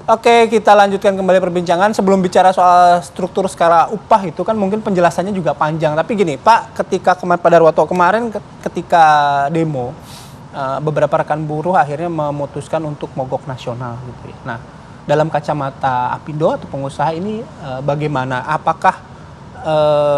Oke, kita lanjutkan kembali perbincangan. Sebelum bicara soal struktur skala upah itu kan mungkin penjelasannya juga panjang. Tapi gini, Pak, ketika Pak Darwoto kemarin ketika demo, beberapa rekan buruh akhirnya memutuskan untuk mogok nasional gitu ya. Nah, dalam kacamata Apindo atau pengusaha ini bagaimana? Apakah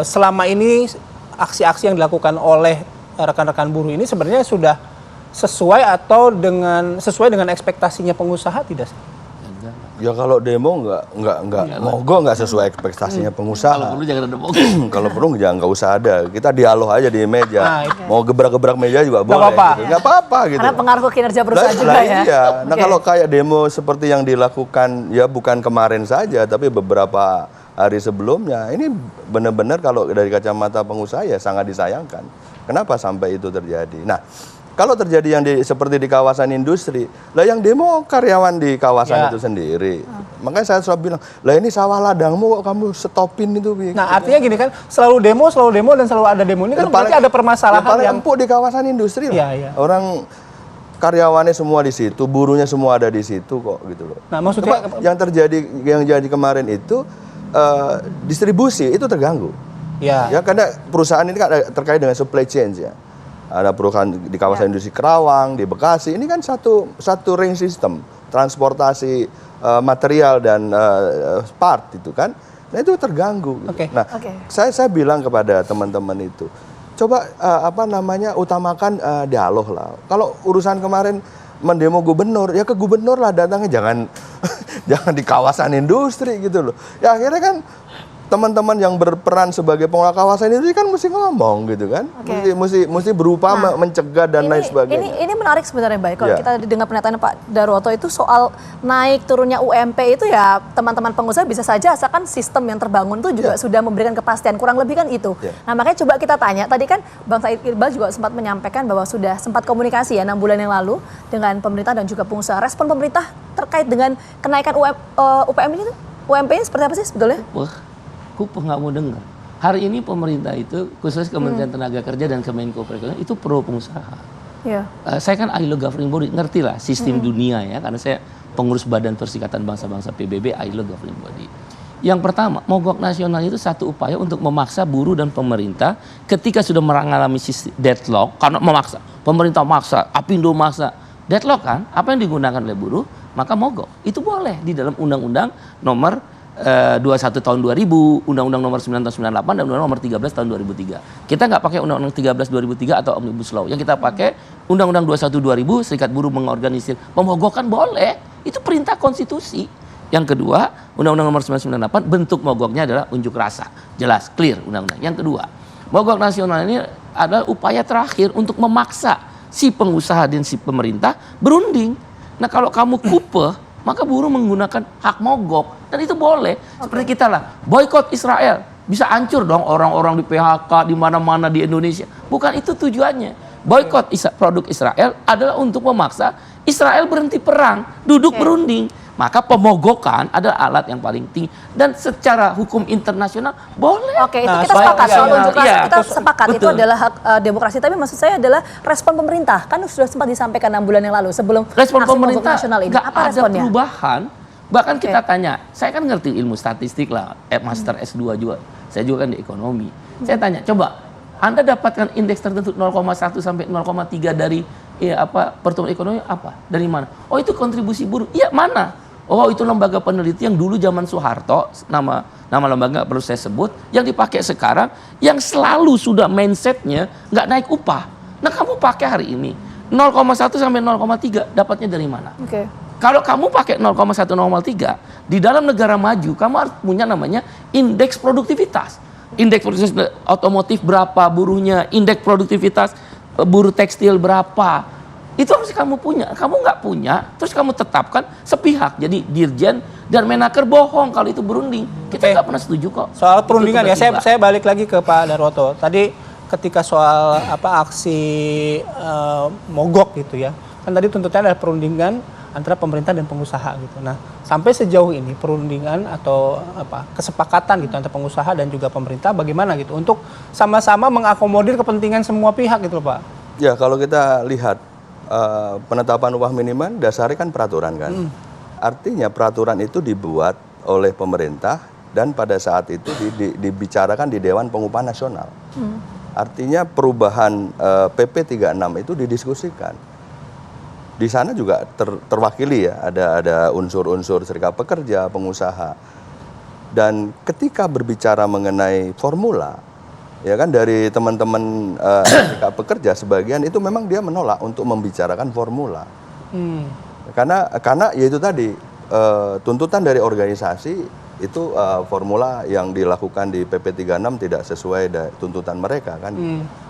selama ini aksi-aksi yang dilakukan oleh rekan-rekan buruh ini sebenarnya sudah sesuai atau sesuai dengan ekspektasinya pengusaha tidak sih? Ya kalau demo nggak mogok nggak sesuai ekspektasinya pengusaha. Kalau perlu jangan ada mogok. Kalau perlu jangan nggak usah ada. Kita dialog aja di meja. Mau gebrak-gebrak meja juga boleh. Nggak apa-apa gitu. Karena pengaruh ke kinerja perusahaan juga ya. Iya. Nah kalau kayak demo seperti yang dilakukan ya bukan kemarin saja tapi beberapa hari sebelumnya ini benar-benar kalau dari kacamata pengusaha ya sangat disayangkan. Kenapa sampai itu terjadi? Nah. Kalau terjadi yang seperti di kawasan industri, lah yang demo karyawan di kawasan itu sendiri. Makanya saya selalu bilang, lah ini sawah ladangmu kok kamu stopin itu. Nah artinya gini kan, selalu demo dan selalu ada demo. Ini kan berarti ada permasalahan paling empuk di kawasan industri lah. Iya. Orang karyawannya semua di situ, buruhnya semua ada di situ kok gitu loh. Nah maksudnya yang jadi kemarin itu distribusi itu terganggu. Ya karena perusahaan ini kan terkait dengan supply chain ya. Ada perusahaan di kawasan industri Kerawang, di Bekasi. Ini kan satu ring system transportasi material dan part itu kan. Nah itu terganggu. Nah saya bilang kepada teman-teman itu, coba utamakan dialog lah. Kalau urusan kemarin mendemo gubernur, ya ke gubernur lah datangnya, jangan di kawasan industri gitu loh. Ya akhirnya kan teman-teman yang berperan sebagai pengelola kawasan itu kan mesti ngomong gitu kan, mesti berupaya mencegah dan lain sebagainya. Ini menarik sebenarnya, Baik. Kalau kita dengar pernyataan Pak Darwoto itu soal naik turunnya UMP itu ya teman-teman pengusaha bisa saja asalkan sistem yang terbangun itu juga sudah memberikan kepastian, kurang lebih kan itu. Nah makanya coba kita tanya, tadi kan Bang Said Iqbal juga sempat menyampaikan bahwa sudah sempat komunikasi ya 6 bulan yang lalu dengan pemerintah dan juga pengusaha. Respon pemerintah terkait dengan kenaikan UPM ini, UMP-nya seperti apa sih sebetulnya? Aku nggak mau dengar. Hari ini pemerintah itu, khusus Kementerian Tenaga Kerja dan Kemenko Perekonomian itu pro pengusaha. Saya kan ILO governing body, ngerti lah sistem dunia ya, karena saya pengurus Badan Perserikatan Bangsa-Bangsa PBB, ILO governing body. Yang pertama, mogok nasional itu satu upaya untuk memaksa buruh dan pemerintah ketika sudah mengalami deadlock, karena memaksa, pemerintah maksa, Apindo maksa, deadlock kan, apa yang digunakan oleh buruh, maka mogok. Itu boleh di dalam Undang-Undang nomor 21 tahun 2000, Undang-Undang nomor 9 tahun 98 dan Undang-Undang nomor 13 tahun 2003. Kita nggak pakai Undang-Undang 13 2003 atau Omnibus Law. Yang kita pakai Undang-Undang 21 2000, Serikat Buruh mengorganisir pemogokan boleh. Itu perintah konstitusi. Yang kedua, Undang-Undang nomor 998 bentuk mogoknya adalah unjuk rasa. Jelas, clear undang-undang. Yang kedua, mogok nasional ini adalah upaya terakhir untuk memaksa si pengusaha dan si pemerintah berunding. Nah, kalau kamu kupeh, maka buruh menggunakan hak mogok dan itu boleh. Seperti kita lah, boykot Israel, bisa hancur dong orang-orang di PHK di mana-mana di Indonesia. Bukan itu tujuannya. Boykot produk Israel adalah untuk memaksa Israel berhenti perang, duduk berunding. Maka pemogokan adalah alat yang paling tinggi dan secara hukum internasional boleh. Itu kita sepakat soal unjuk rasa, kita sepakat betul. Itu adalah hak demokrasi. Tapi maksud saya adalah respon pemerintah kan sudah sempat disampaikan 6 bulan yang lalu sebelum respon aksi pemerintah nasional ini. Nggak apa ada responnya? Perubahan. Bahkan kita tanya, saya kan ngerti ilmu statistik lah, master S2 juga. Saya juga kan di ekonomi. Saya tanya, coba Anda dapatkan indeks tertentu 0,1 sampai 0,3 dari pertumbuhan ekonomi apa? Dari mana? Oh itu kontribusi buruh. Iya mana? Oh itu lembaga peneliti yang dulu zaman Soeharto, nama lembaga nggak perlu saya sebut, yang dipakai sekarang, yang selalu sudah mindsetnya nggak naik upah. Nah kamu pakai hari ini 0,1 sampai 0,3 dapatnya dari mana? Kalau kamu pakai 0,1 0,3 di dalam negara maju, kamu harus punya namanya indeks produktivitas. Indeks produktivitas otomotif berapa buruhnya, indeks produktivitas buruh tekstil berapa. Itu harus kamu punya. Kamu nggak punya, terus kamu tetapkan sepihak. Jadi Dirjen dan Menaker bohong kalau itu berunding. Kita nggak pernah setuju kok. Soal perundingan ya, saya balik lagi ke Pak Darwoto. Tadi ketika soal aksi mogok gitu ya, kan tadi tuntutannya adalah perundingan antara pemerintah dan pengusaha gitu. Nah, sampai sejauh ini perundingan atau kesepakatan gitu antara pengusaha dan juga pemerintah bagaimana gitu untuk sama-sama mengakomodir kepentingan semua pihak gitu Pak. Ya kalau kita lihat penetapan upah minimum dasarnya kan peraturan kan. artinya peraturan itu dibuat oleh pemerintah dan pada saat itu dibicarakan di Dewan Pengupahan Nasional. Artinya perubahan PP 36 itu didiskusikan. Di sana juga terwakili ya, ada unsur-unsur serikat pekerja, pengusaha. Dan ketika berbicara mengenai formula, ya kan dari teman-teman serikat pekerja sebagian itu memang dia menolak untuk membicarakan formula. Karena ya itu tadi tuntutan dari organisasi itu formula yang dilakukan di PP 36 tidak sesuai tuntutan mereka kan.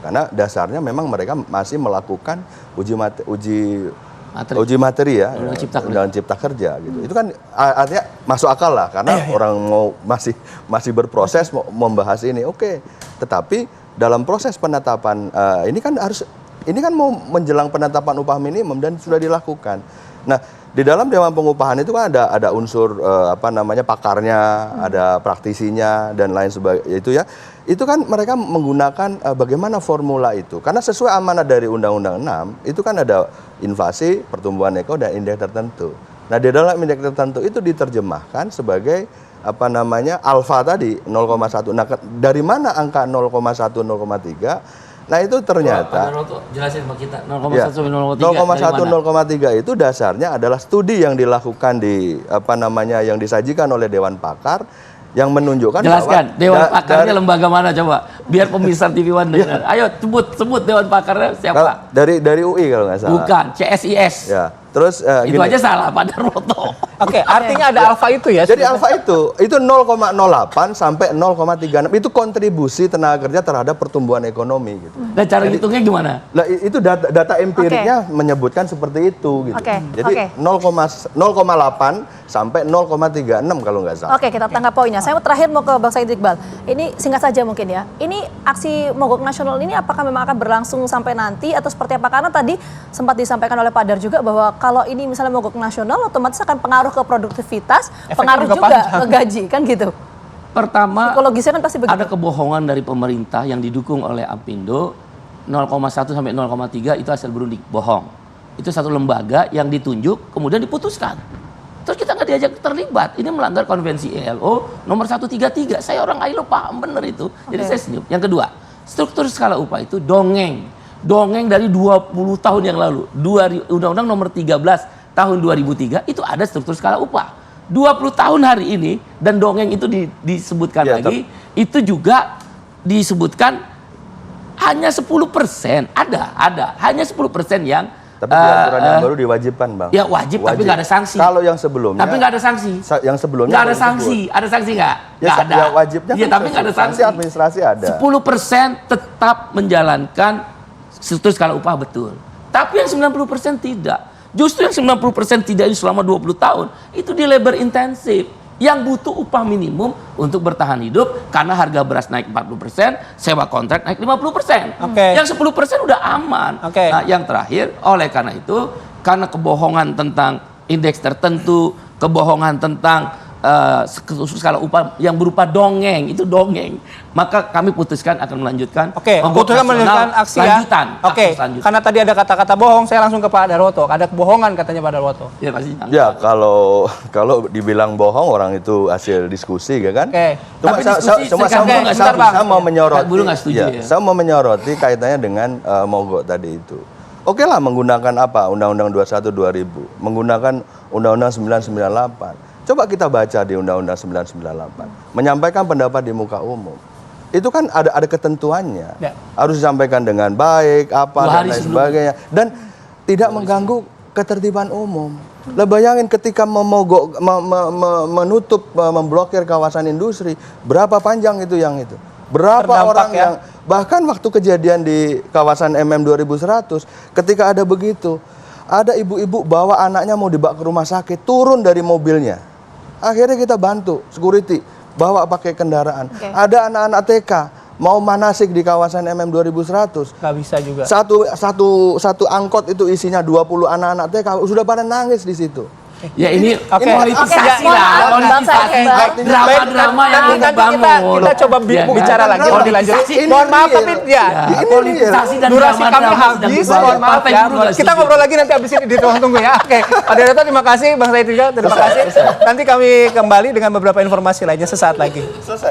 Karena dasarnya memang mereka masih melakukan uji materi ya dalam cipta kerja gitu. Itu kan artinya masuk akal lah karena orang mau masih berproses mau membahas ini. Oke. Tetapi dalam proses penetapan ini kan mau menjelang penetapan upah minimum dan sudah dilakukan. Nah, di dalam Dewan Pengupahan itu kan ada unsur pakarnya, ada praktisinya dan lain sebagainya itu ya. Itu kan mereka menggunakan bagaimana formula itu. Karena sesuai amanat dari Undang-Undang 6, itu kan ada inflasi, pertumbuhan ekonomi dan indeks tertentu. Nah, di dalam indeks tertentu itu diterjemahkan sebagai alfa tadi 0,1. Nah, dari mana angka 0,1 0,3? Nah itu ternyata jelasin sama kita 0,1 0,3 itu dasarnya adalah studi yang dilakukan di yang disajikan oleh Dewan Pakar yang menunjukkan jelaskan Dewan Pakarnya lembaga mana coba biar pemirsa TV One dengar. Ayo sebut Dewan Pakarnya siapa? Dari UI kalau nggak salah. Bukan, CSIS. Ya. Terus itu gini. aja salah Pak Darwoto. Oke, artinya ada alfa itu ya. Jadi alfa itu 0,08 sampai 0,36 itu kontribusi tenaga kerja terhadap pertumbuhan ekonomi gitu. Dan cara hitungnya gimana? Nah, itu data empiriknya menyebutkan seperti itu gitu. Jadi 0,8 sampai 0,36 kalau nggak salah. Oke, kita tangkap poinnya. Saya terakhir mau ke Bang Said Iqbal. Ini singkat saja mungkin ya. Ini aksi mogok nasional ini apakah memang akan berlangsung sampai nanti atau seperti apa? Karena tadi sempat disampaikan oleh Pak Dar juga bahwa kalau ini misalnya mogok nasional otomatis akan pengaruh ke produktivitas, pengaruh juga ke gaji kan gitu. Pertama, psikologisnya kan pasti begitu. Ada kebohongan dari pemerintah yang didukung oleh Apindo 0,1 sampai 0,3 itu hasil berunding, bohong. Itu satu lembaga yang ditunjuk kemudian diputuskan. Terus kita nggak diajak terlibat. Ini melanggar konvensi ILO nomor 133. Saya orang ILO paham bener itu. Jadi saya senyum. Yang kedua, struktur skala upah itu dongeng dari 20 tahun yang lalu. Undang-Undang nomor 13 tahun 2003 itu ada struktur skala upah. 20 tahun hari ini dan dongeng itu disebutkan lagi, itu juga disebutkan hanya 10%. Ada hanya 10% yang tapi aturan yang baru diwajibkan, Bang. Ya wajib. Tapi nggak ada sanksi. Kalau yang sebelumnya. Tapi nggak ada sanksi. Yang sebelumnya nggak ada sanksi. Ada sanksi nggak? Ya, ada. Ya wajibnya. Ya, tapi nggak ada sanksi. Administrasi ada. 10% tetap menjalankan struktur skala upah betul. Tapi yang 90% tidak. Justru yang 90% tidak ini selama 20 tahun itu di labor intensif. Yang butuh upah minimum untuk bertahan hidup karena harga beras naik 40%, sewa kontrak naik 50%. Yang 10% udah aman. Nah, yang terakhir, oleh karena itu, karena kebohongan tentang indeks tertentu, kebohongan tentang skala upah yang berupa dongeng, itu dongeng. Maka kami putuskan akan melanjutkan. Putuskan melanjutkan aksi lanjutan, ya. Karena tadi ada kata-kata bohong, saya langsung ke Pak Darwoto. Ada kebohongan katanya Pak Darwoto. Ya pasti. Ya kalau dibilang bohong orang itu hasil diskusi, ya kan? Saya mau menyoroti. Saya mau menyoroti kaitannya dengan mogok tadi itu. Oke lah menggunakan apa? Undang-Undang 21 2000, menggunakan Undang-Undang 998. Coba kita baca di Undang-Undang 998, menyampaikan pendapat di muka umum. Itu kan ada ketentuannya. Harus disampaikan dengan baik, dan lain sebagainya. Dan tidak mengganggu ketertiban umum. Lah bayangin ketika memogok, menutup, memblokir kawasan industri, berapa panjang itu yang itu? Berapa terdampak orang yang, bahkan waktu kejadian di kawasan MM 2100, ketika ada begitu, ada ibu-ibu bawa anaknya mau dibawa ke rumah sakit, turun dari mobilnya. Akhirnya kita bantu security, bawa pakai kendaraan. Ada anak-anak TK mau manasik di kawasan MM 2100. Nggak bisa juga. Satu angkot itu isinya 20 anak-anak TK, sudah pada nangis di situ. Ya ini politisasi Oke, lah, mohon maaf, politisasi, Bang. drama-drama yang nanti dibangun. kita coba bicara lagi Drama. lebih lanjut. Politisasi. Mohon maaf tapi ya, Politisasi dan durasi kami drama-drama sedang habis. dibangun. Mohon maaf Partai ya. Buruh nggak Kita setuju. ngobrol lagi nanti habis ini di ruang tunggu ya. Oke, Pak Daryoto terima kasih, Bang Said juga terima kasih. Nanti kami kembali dengan beberapa informasi lainnya sesaat lagi.